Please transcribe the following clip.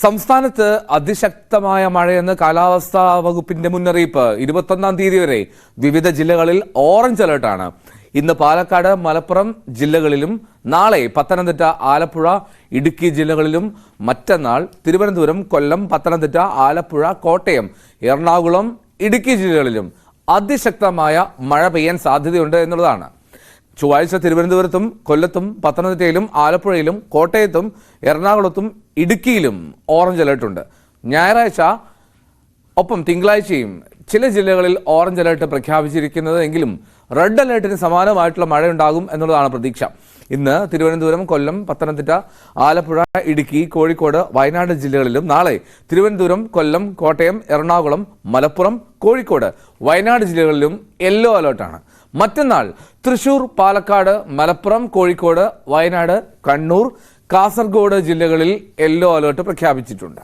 സംസ്ഥാനത്ത് അതിശക്തമായ മഴയെന്ന് കാലാവസ്ഥാ വകുപ്പിന്റെ മുന്നറിയിപ്പ്. 21-ാം തീയതി വരെ വിവിധ ജില്ലകളിൽ ഓറഞ്ച് അലർട്ടാണ്. ഇന്ന് പാലക്കാട്, മലപ്പുറം ജില്ലകളിലും നാളെ പത്തനംതിട്ട, ആലപ്പുഴ, ഇടുക്കി ജില്ലകളിലും മറ്റന്നാൾ തിരുവനന്തപുരം, കൊല്ലം, പത്തനംതിട്ട, ആലപ്പുഴ, കോട്ടയം, എറണാകുളം, ഇടുക്കി ജില്ലകളിലും അതിശക്തമായ മഴ പെയ്യാൻ സാധ്യതയുണ്ട് എന്നുള്ളതാണ്. ചൊവ്വാഴ്ച തിരുവനന്തപുരത്തും, കൊല്ലത്തും, പത്തനംതിട്ടയിലും, ആലപ്പുഴയിലും, കോട്ടയത്തും, എറണാകുളത്തും, ഇടുക്കിയിലും ഓറഞ്ച് അലർട്ടുണ്ട്. ഞായറാഴ്ച ഒപ്പം തിങ്കളാഴ്ചയും ചില ജില്ലകളിൽ ഓറഞ്ച് അലർട്ട് പ്രഖ്യാപിച്ചിരിക്കുന്നത് എങ്കിലും റെഡ് അലർട്ടിന് സമാനമായിട്ടുള്ള മഴയുണ്ടാകും എന്നുള്ളതാണ് പ്രതീക്ഷ. ഇന്ന് തിരുവനന്തപുരം, കൊല്ലം, പത്തനംതിട്ട, ആലപ്പുഴ, ഇടുക്കി, കോഴിക്കോട്, വയനാട് ജില്ലകളിലും നാളെ തിരുവനന്തപുരം, കൊല്ലം, കോട്ടയം, എറണാകുളം, മലപ്പുറം, കോഴിക്കോട്, വയനാട് ജില്ലകളിലും യെല്ലോ അലർട്ടാണ്. മറ്റന്നാൾ തൃശൂർ, പാലക്കാട്, മലപ്പുറം, കോഴിക്കോട്, വയനാട്, കണ്ണൂർ, കാസർഗോഡ് ജില്ലകളിൽ യെല്ലോ അലർട്ട് പ്രഖ്യാപിച്ചിട്ടുണ്ട്.